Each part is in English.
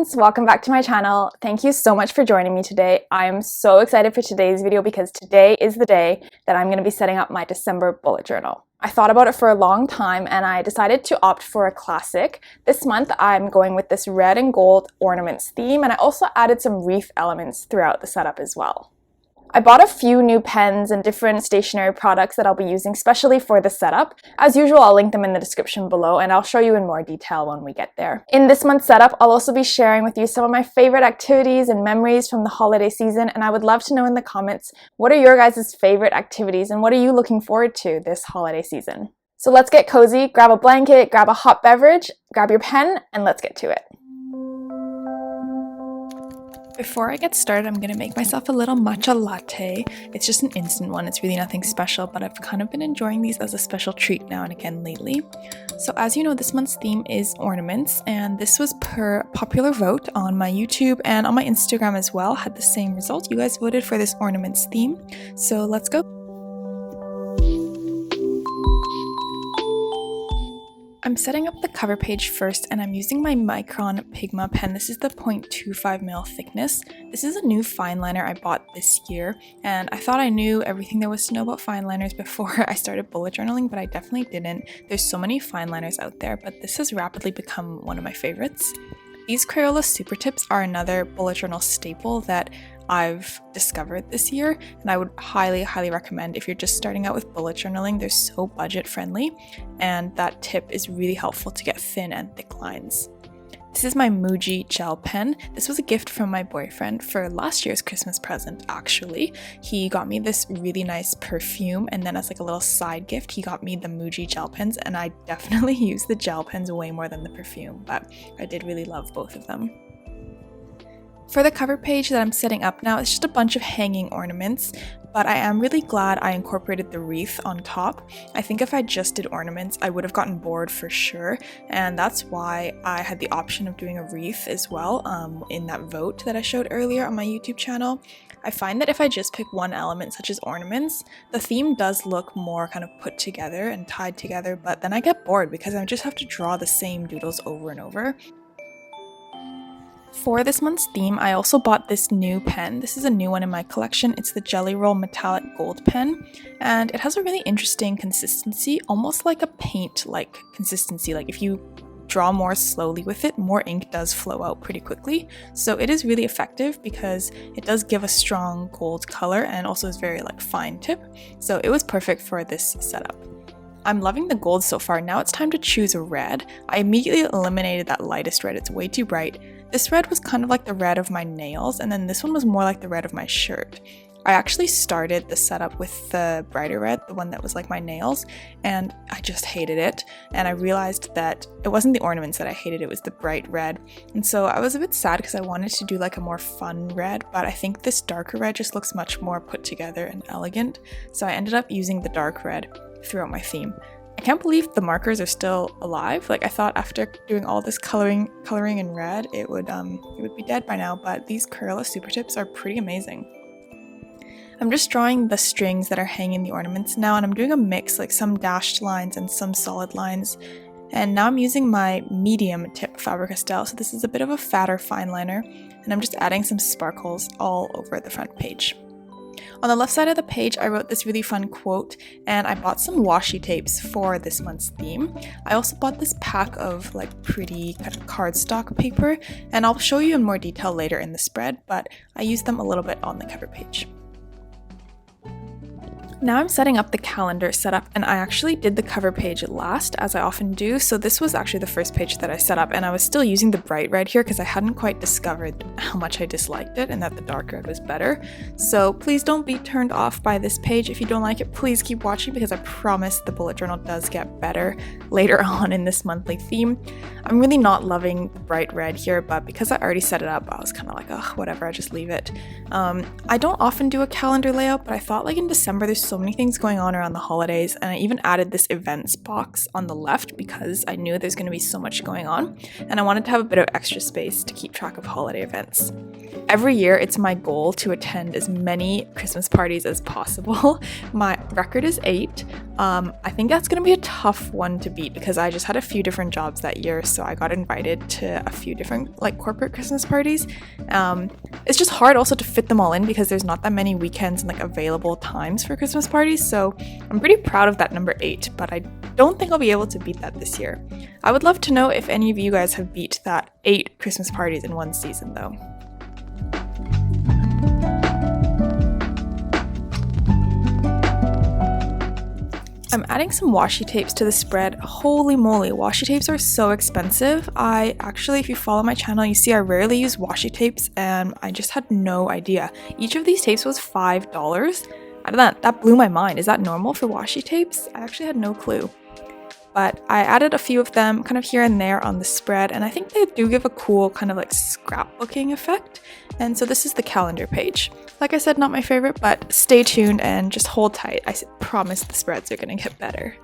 friends, welcome back to my channel. Thank you so much for joining me today. I'm so excited for today's video because today is the day that I'm going to be setting up my December bullet journal. I thought about it for a long time and I decided to opt for a classic. This month I'm going with this red and gold ornaments theme, and I also added some wreath elements throughout the setup as well. I bought a few new pens and different stationery products that I'll be using specially for the setup. As usual, I'll link them in the description below and I'll show you in more detail when we get there. In this month's setup, I'll also be sharing with you some of my favorite activities and memories from the holiday season, and I would love to know in the comments, what are your guys' favorite activities and what are you looking forward to this holiday season? So let's get cozy, grab a blanket, grab a hot beverage, grab your pen, and let's get to it. Before I get started, I'm gonna make myself a little matcha latte. It's just an instant one, it's really nothing special, but I've kind of been enjoying these as a special treat now and again lately. So as you know, this month's theme is ornaments, and this was per popular vote on my YouTube and on my Instagram as well, had the same result. You guys voted for this ornaments theme, so let's go. I'm setting up the cover page first, and I'm using my Micron Pigma pen. This is the 0.25mm thickness. This is a new fine liner I bought this year, and I thought I knew everything there was to know about fine liners before I started bullet journaling, but I definitely didn't. There's so many fine liners out there, but this has rapidly become one of my favorites. These Crayola Super Tips are another bullet journal staple that I've discovered this year, and I would highly recommend if you're just starting out with bullet journaling. They're so budget friendly, and that tip is really helpful to get thin and thick lines. This is my Muji gel pen. This was a gift from my boyfriend for last year's Christmas present, actually. He got me this really nice perfume, and then as like a little side gift, he got me the Muji gel pens, and I definitely use the gel pens way more than the perfume, but I did really love both of them. For the cover page that I'm setting up now, it's just a bunch of hanging ornaments, but I am really glad I incorporated the wreath on top. I think if I just did ornaments, I would have gotten bored for sure, and that's why I had the option of doing a wreath as well in that vote that I showed earlier on my YouTube channel. I find that if I just pick one element such as ornaments, the theme does look more kind of put together and tied together, but then I get bored because I just have to draw the same doodles over and over. For this month's theme, I also bought this new pen. This is a new one in my collection. It's the Jelly Roll Metallic Gold pen, and it has a really interesting consistency, almost like a paint-like consistency. Like if you draw more slowly with it, more ink does flow out pretty quickly. So it is really effective because it does give a strong gold color and also is very like fine tip. So it was perfect for this setup. I'm loving the gold so far. Now it's time to choose a red. I immediately eliminated that lightest red. It's way too bright. This red was kind of like the red of my nails, and then this one was more like the red of my shirt. I actually started the setup with the brighter red, the one that was like my nails, and I just hated it. And I realized that it wasn't the ornaments that I hated, it was the bright red. And so I was a bit sad because I wanted to do like a more fun red, but I think this darker red just looks much more put together and elegant. So I ended up using the dark red throughout my theme. I can't believe the markers are still alive. Like I thought after doing all this coloring in red, it would be dead by now, but these Crayola Super Tips are pretty amazing. I'm just drawing the strings that are hanging the ornaments now, and I'm doing a mix, like some dashed lines and some solid lines. And now I'm using my medium tip Faber-Castell, so this is a bit of a fatter fine liner, and I'm just adding some sparkles all over the front page. On the left side of the page, I wrote this really fun quote, and I bought some washi tapes for this month's theme. I also bought this pack of like pretty kind of cardstock paper, and I'll show you in more detail later in the spread, but I used them a little bit on the cover page. Now I'm setting up the calendar setup, and I actually did the cover page last, as I often do, so this was actually the first page that I set up, and I was still using the bright red here because I hadn't quite discovered how much I disliked it and that the dark red was better. So please don't be turned off by this page. If you don't like it, please keep watching because I promise the bullet journal does get better later on in this monthly theme. I'm really not loving the bright red here, but because I already set it up, I was kind of like, ugh, whatever, I just leave it. I don't often do a calendar layout, but I thought like in December there's so many things going on around the holidays, and I even added this events box on the left because I knew there's going to be so much going on and I wanted to have a bit of extra space to keep track of holiday events. Every year, it's my goal to attend as many Christmas parties as possible. My record is 8. I think that's going to be a tough one to beat because I just had a few different jobs that year, so I got invited to a few different like corporate Christmas parties. It's just hard also to fit them all in because there's not that many weekends and like available times for Christmas parties, so I'm pretty proud of that number 8, but I don't think I'll be able to beat that this year. I would love to know if any of you guys have beat that 8 Christmas parties in one season though. I'm adding some washi tapes to the spread. Holy moly, washi tapes are so expensive. If you follow my channel, you see I rarely use washi tapes and I just had no idea. Each of these tapes was $5. That blew my mind. Is that normal for washi tapes? I actually had no clue. But I added a few of them kind of here and there on the spread, and I think they do give a cool kind of like scrapbooking effect. And so this is the calendar page. Like I said, not my favorite, but stay tuned and just hold tight. I promise the spreads are gonna get better.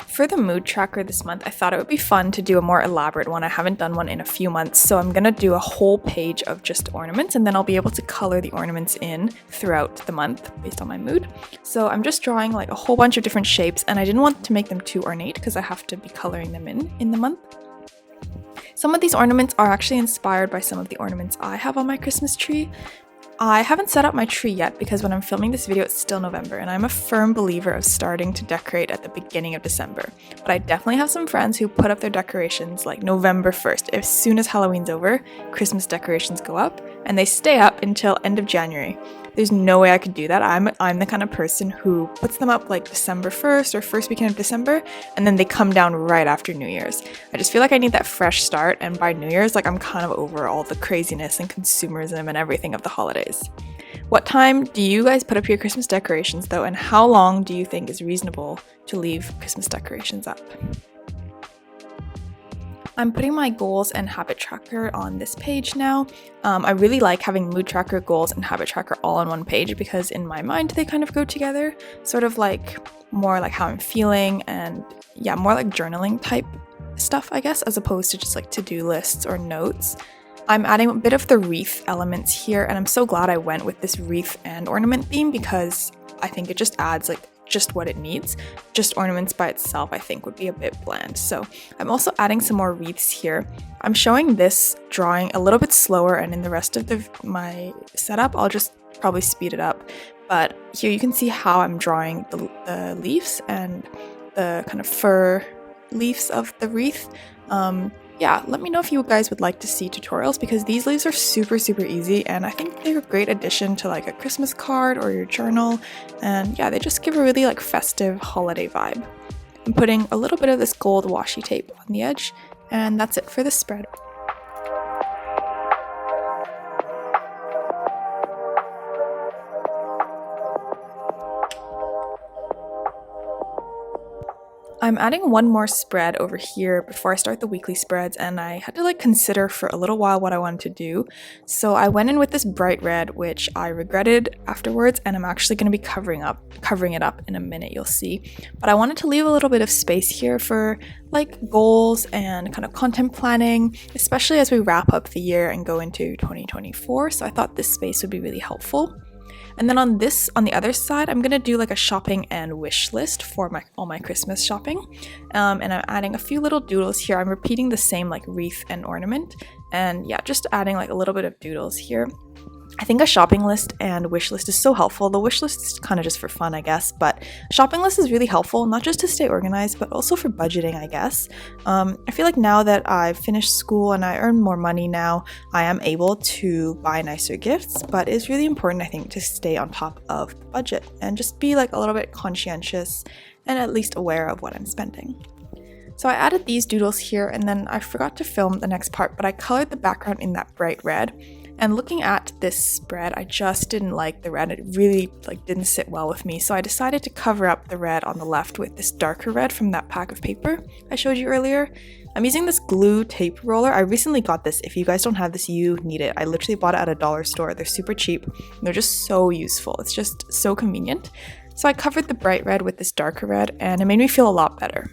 For the mood tracker this month, I thought it would be fun to do a more elaborate one. I haven't done one in a few months, so I'm gonna do a whole page of just ornaments, and then I'll be able to color the ornaments in throughout the month based on my mood. So I'm just drawing like a whole bunch of different shapes, and I didn't want to make them too ornate because I have to be coloring them in the month. Some of these ornaments are actually inspired by some of the ornaments I have on my Christmas tree. I haven't set up my tree yet because when I'm filming this video, it's still November, and I'm a firm believer of starting to decorate at the beginning of December. But I definitely have some friends who put up their decorations like November 1st. As soon as Halloween's over, Christmas decorations go up, and they stay up until end of January. There's no way I could do that. I'm the kind of person who puts them up like December 1st or first weekend of December, and then they come down right after New Year's. I just feel like I need that fresh start, and by New Year's, like I'm kind of over all the craziness and consumerism and everything of the holidays. What time do you guys put up your Christmas decorations though, and how long do you think is reasonable to leave Christmas decorations up? I'm putting my goals and habit tracker on this page now. I really like having mood tracker, goals, and habit tracker all on one page because in my mind they kind of go together, sort of like more like how I'm feeling and yeah, more like journaling type stuff, I guess, as opposed to just like to-do lists or notes. I'm adding a bit of the wreath elements here, and I'm so glad I went with this wreath and ornament theme because I think it just adds like just what it needs. Just ornaments by itself I think would be a bit bland. So I'm also adding some more wreaths here. I'm showing this drawing a little bit slower, and in the rest of my setup I'll just probably speed it up. But here you can see how I'm drawing the leaves and the kind of fur leaves of the wreath. Yeah, let me know if you guys would like to see tutorials because these leaves are super easy, and I think they're a great addition to like a Christmas card or your journal, and yeah, they just give a really like festive holiday vibe. I'm putting a little bit of this gold washi tape on the edge, and that's it for the spread. I'm adding one more spread over here before I start the weekly spreads, and I had to like consider for a little while what I wanted to do. So I went in with this bright red, which I regretted afterwards, and I'm actually going to be covering it up in a minute, you'll see. But I wanted to leave a little bit of space here for like goals and kind of content planning, especially as we wrap up the year and go into 2024. So I thought this space would be really helpful. And then on the other side, I'm gonna do like a shopping and wish list for all my Christmas shopping. And I'm adding a few little doodles here. I'm repeating the same like wreath and ornament. And yeah, just adding like a little bit of doodles here. I think a shopping list and wish list is so helpful. The wish list is kind of just for fun, I guess, but a shopping list is really helpful, not just to stay organized, but also for budgeting, I guess. I feel like now that I've finished school and I earn more money now, I am able to buy nicer gifts, but it's really important, I think, to stay on top of the budget and just be like a little bit conscientious and at least aware of what I'm spending. So I added these doodles here, and then I forgot to film the next part, but I colored the background in that bright red. And looking at this spread, I just didn't like the red. It really didn't sit well with me. So I decided to cover up the red on the left with this darker red from that pack of paper I showed you earlier. I'm using this glue tape roller. I recently got this. If you guys don't have this, you need it. I literally bought it at a dollar store. They're super cheap. They're just so useful. It's just so convenient. So I covered the bright red with this darker red, and it made me feel a lot better.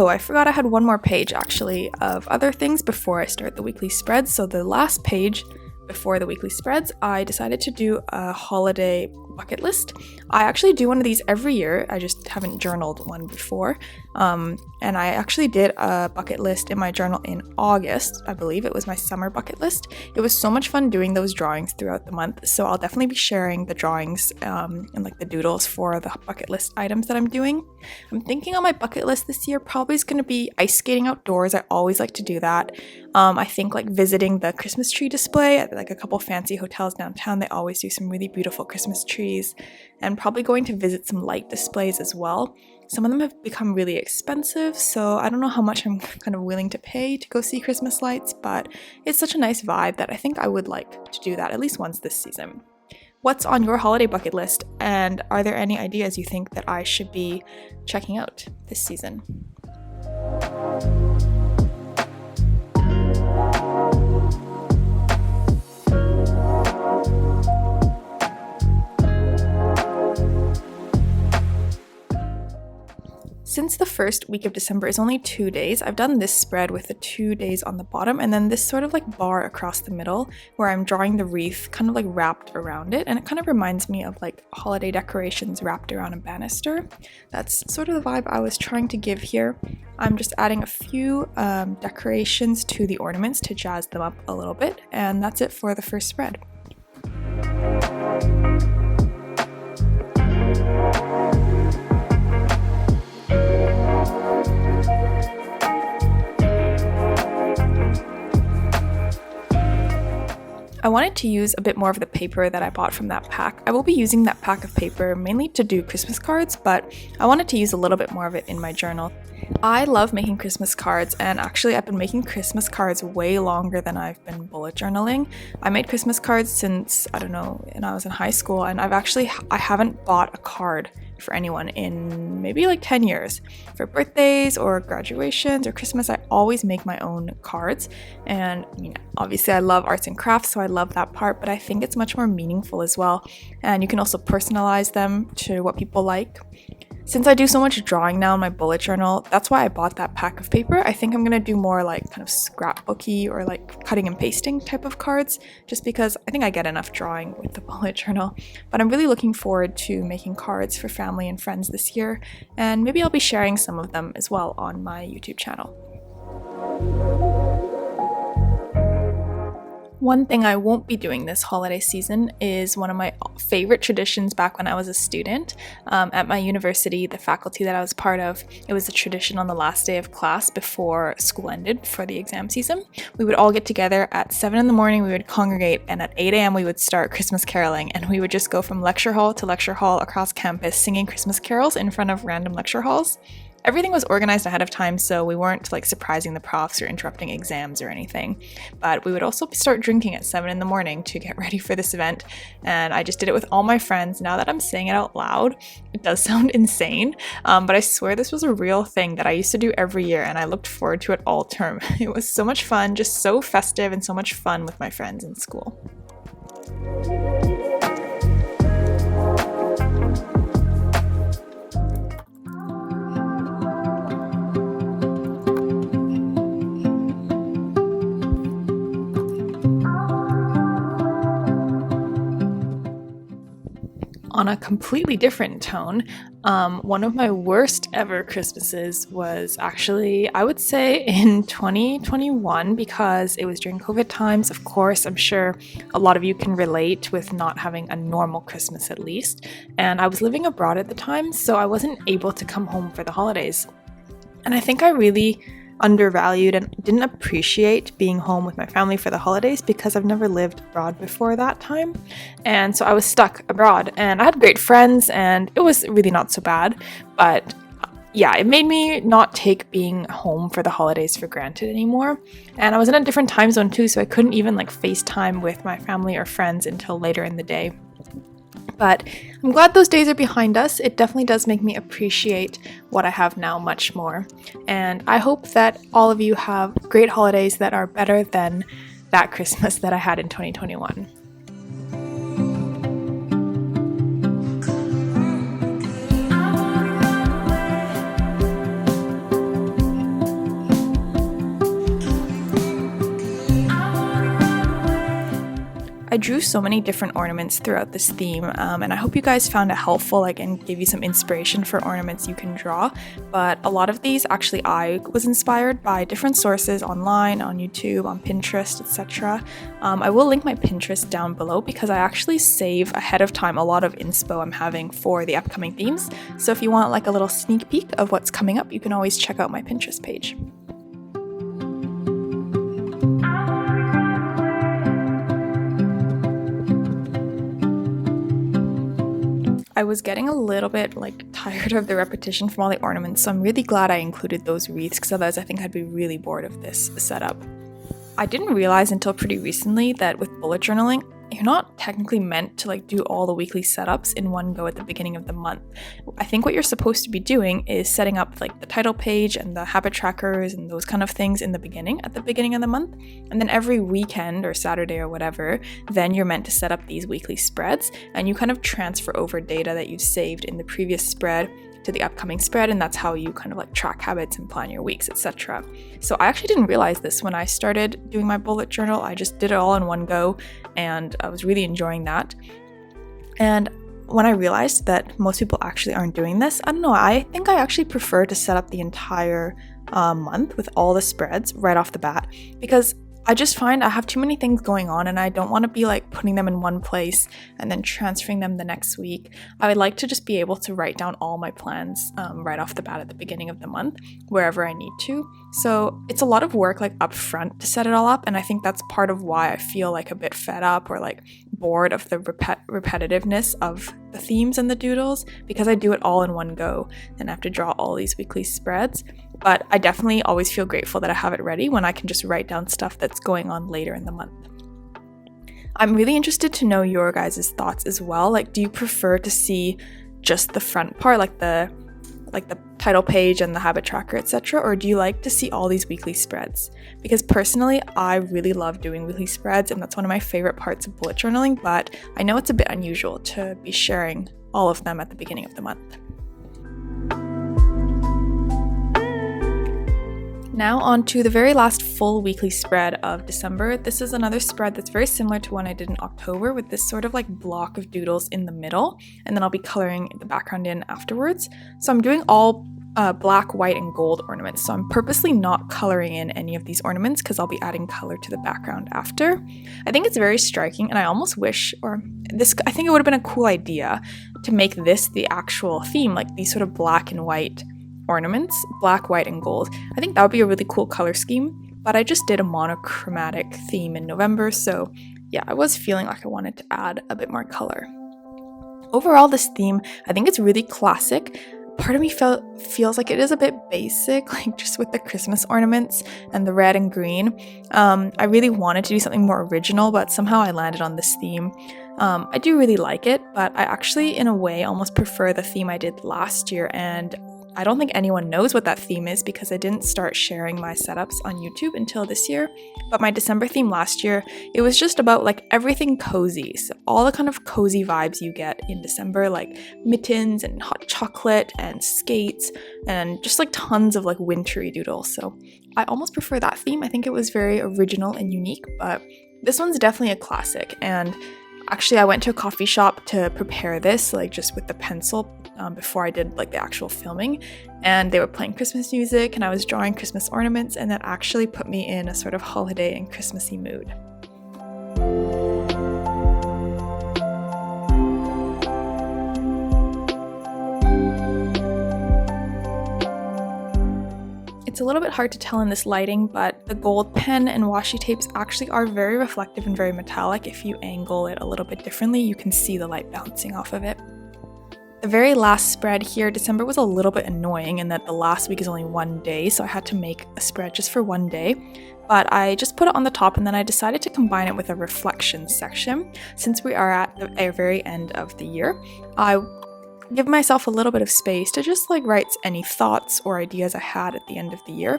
Oh, I forgot I had one more page actually of other things before I start the weekly spreads. So the last page before the weekly spreads, I decided to do a holiday bucket list. I actually do one of these every year. I just haven't journaled one before. And I actually did a bucket list in my journal in August. I believe it was my summer bucket list. It was so much fun doing those drawings throughout the month. So I'll definitely be sharing the drawings and like the doodles for the bucket list items that I'm doing. I'm thinking on my bucket list this year probably is going to be ice skating outdoors. I always like to do that. I think like visiting the Christmas tree display at like a couple fancy hotels downtown. They always do some really beautiful Christmas trees, and probably going to visit some light displays as well. Some of them have become really expensive, so I don't know how much I'm kind of willing to pay to go see Christmas lights, but it's such a nice vibe that I think I would like to do that at least once this season. What's on your holiday bucket list, and are there any ideas you think that I should be checking out this season? Since the first week of December is only 2 days, I've done this spread with the 2 days on the bottom and then this sort of like bar across the middle where I'm drawing the wreath kind of like wrapped around it, and it kind of reminds me of like holiday decorations wrapped around a banister. That's sort of the vibe I was trying to give here. I'm just adding a few decorations to the ornaments to jazz them up a little bit, and that's it for the first spread. I wanted to use a bit more of the paper that I bought from that pack. I will be using that pack of paper mainly to do Christmas cards, but I wanted to use a little bit more of it in my journal. I love making Christmas cards, and actually I've been making Christmas cards way longer than I've been bullet journaling. I made Christmas cards since, I don't know, when I was in high school, and I haven't bought a card for anyone in maybe like 10 years. For birthdays or graduations or Christmas, I always make my own cards. And I mean, obviously I love arts and crafts, so I love that part, but I think it's much more meaningful as well. And you can also personalize them to what people like. Since I do so much drawing now in my bullet journal, that's why I bought that pack of paper. I think I'm gonna do more like kind of scrapbooky or like cutting and pasting type of cards, just because I think I get enough drawing with the bullet journal. But I'm really looking forward to making cards for family and friends this year, and maybe I'll be sharing some of them as well on my YouTube channel. One thing I won't be doing this holiday season is one of my favorite traditions back when I was a student. At my university, the faculty that I was part of, it was a tradition on the last day of class before school ended for the exam season. We would all get together at 7 in the morning, we would congregate, and at 8 a.m. we would start Christmas caroling, and we would just go from lecture hall to lecture hall across campus singing Christmas carols in front of random lecture halls. Everything was organized ahead of time, so we weren't like surprising the profs or interrupting exams or anything. But we would also start drinking at 7 in the morning to get ready for this event, and I just did it with all my friends. Now that I'm saying it out loud, it does sound insane, but I swear this was a real thing that I used to do every year, and I looked forward to it all term. It was so much fun, just so festive and so much fun with my friends in school. On a completely different tone, one of my worst ever Christmases was actually, I would say, in 2021, because it was during COVID times. Of course, I'm sure a lot of you can relate with not having a normal Christmas at least. And I was living abroad at the time, so I wasn't able to come home for the holidays. And I think I really undervalued and didn't appreciate being home with my family for the holidays because I've never lived abroad before that time. And so I was stuck abroad, and I had great friends and it was really not so bad. But yeah, it made me not take being home for the holidays for granted anymore. And I was in a different time zone too, so I couldn't even like FaceTime with my family or friends until later in the day. But I'm glad those days are behind us. It definitely does make me appreciate what I have now much more. And I hope that all of you have great holidays that are better than that Christmas that I had in 2021. drew so many different ornaments throughout this theme, and I hope you guys found it helpful, and gave you some inspiration for ornaments you can draw. But a lot of these, actually, I was inspired by different sources online, on YouTube, on Pinterest, etc. I will link my Pinterest down below because I actually save ahead of time a lot of inspo I'm having for the upcoming themes. So if you want a little sneak peek of what's coming up, you can always check out my Pinterest page. I was getting a little bit tired of the repetition from all the ornaments, so I'm really glad I included those wreaths, because otherwise I think I'd be really bored of this setup. I didn't realize until pretty recently that with bullet journaling, you're not technically meant to do all the weekly setups in one go at the beginning of the month. I think what you're supposed to be doing is setting up the title page and the habit trackers and those kind of things at the beginning of the month, and then every weekend or Saturday or whatever, then you're meant to set up these weekly spreads, and you kind of transfer over data that you've saved in the previous spread to the upcoming spread, and that's how you kind of track habits and plan your weeks, etc. So I actually didn't realize this when I started doing my bullet journal. I just did it all in one go, and I was really enjoying that. And when I realized that most people actually aren't doing this, I don't know, I think I actually prefer to set up the entire month with all the spreads right off the bat, because I just find I have too many things going on and I don't want to be putting them in one place and then transferring them the next week. I would like to just be able to write down all my plans right off the bat at the beginning of the month, wherever I need to. So it's a lot of work up front to set it all up, and I think that's part of why I feel a bit fed up or bored of the repetitiveness of the themes and the doodles, because I do it all in one go and I have to draw all these weekly spreads. But I definitely always feel grateful that I have it ready when I can just write down stuff that's going on later in the month. I'm really interested to know your guys' thoughts as well. Do you prefer to see just the front part, the title page and the habit tracker, etc., or do you like to see all these weekly spreads? Because personally, I really love doing weekly spreads, and that's one of my favorite parts of bullet journaling, but I know it's a bit unusual to be sharing all of them at the beginning of the month. Now on to the very last full weekly spread of December. This is another spread that's very similar to one I did in October, with this sort of block of doodles in the middle, and then I'll be coloring the background in afterwards. So I'm doing all black, white, and gold ornaments. So I'm purposely not coloring in any of these ornaments because I'll be adding color to the background after. I think it's very striking, and I almost wish, I think it would have been a cool idea to make this the actual theme, these sort of black and white ornaments, black, white, and gold. I think that would be a really cool color scheme, but I just did a monochromatic theme in November, so yeah, I was feeling like I wanted to add a bit more color. Overall, this theme, I think it's really classic. Part of me feels like it is a bit basic, just with the Christmas ornaments and the red and green. I really wanted to do something more original, but somehow I landed on this theme. I do really like it, but I actually, in a way, almost prefer the theme I did last year, and I don't think anyone knows what that theme is because I didn't start sharing my setups on YouTube until this year. But my December theme last year, it was just about everything cozy. So all the kind of cozy vibes you get in December, mittens and hot chocolate and skates and just tons of wintry doodles. So I almost prefer that theme. I think it was very original and unique, but this one's definitely a classic. And actually, I went to a coffee shop to prepare this, just with the pencil before I did the actual filming, and they were playing Christmas music and I was drawing Christmas ornaments, and that actually put me in a sort of holiday and Christmassy mood. It's a little bit hard to tell in this lighting, but the gold pen and washi tapes actually are very reflective and very metallic. If you angle it a little bit differently, you can see the light bouncing off of it. The very last spread here, December was a little bit annoying in that the last week is only one day, so I had to make a spread just for one day. But I just put it on the top, and then I decided to combine it with a reflection section. Since we are at the very end of the year, I give myself a little bit of space to just write any thoughts or ideas I had at the end of the year.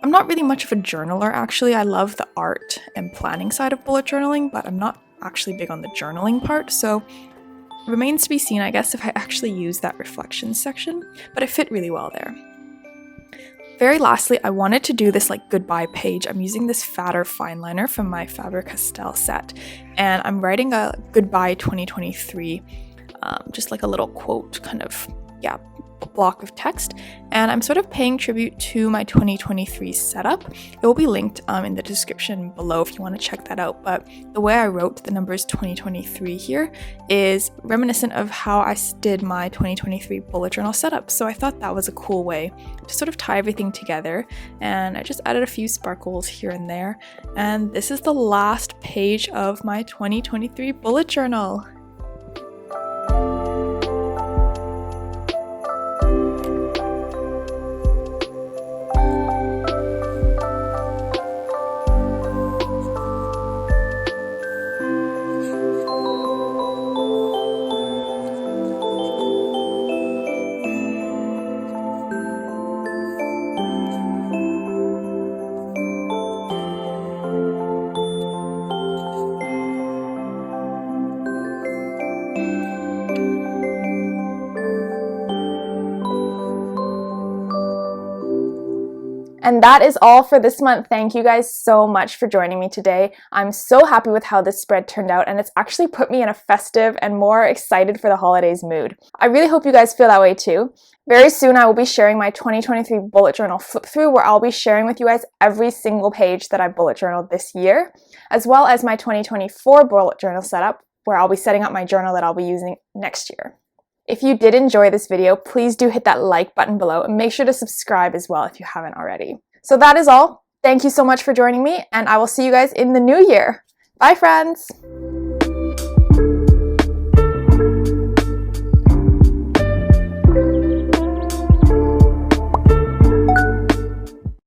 I'm not really much of a journaler, actually. I love the art and planning side of bullet journaling, but I'm not actually big on the journaling part, so remains to be seen, I guess, if I actually use that reflection section, but it fit really well there. Very lastly, I wanted to do this like goodbye page. I'm using this fatter fine liner from my Faber-Castell set, and I'm writing a goodbye 2023, just like a little quote kind of, yeah, block of text, and I'm sort of paying tribute to my 2023 setup. It will be linked in the description below if you want to check that out, but the way I wrote the numbers 2023 here is reminiscent of how I did my 2023 bullet journal setup, so I thought that was a cool way to sort of tie everything together, and I just added a few sparkles here and there, and this is the last page of my 2023 bullet journal. And that is all for this month. Thank you guys so much for joining me today. I'm so happy with how this spread turned out, and it's actually put me in a festive and more excited for the holidays mood. I really hope you guys feel that way too. Very soon I will be sharing my 2023 bullet journal flip through, where I'll be sharing with you guys every single page that I bullet journaled this year, as well as my 2024 bullet journal setup, where I'll be setting up my journal that I'll be using next year. If you did enjoy this video, please do hit that like button below and make sure to subscribe as well if you haven't already. So that is all. Thank you so much for joining me, and I will see you guys in the new year. Bye, friends!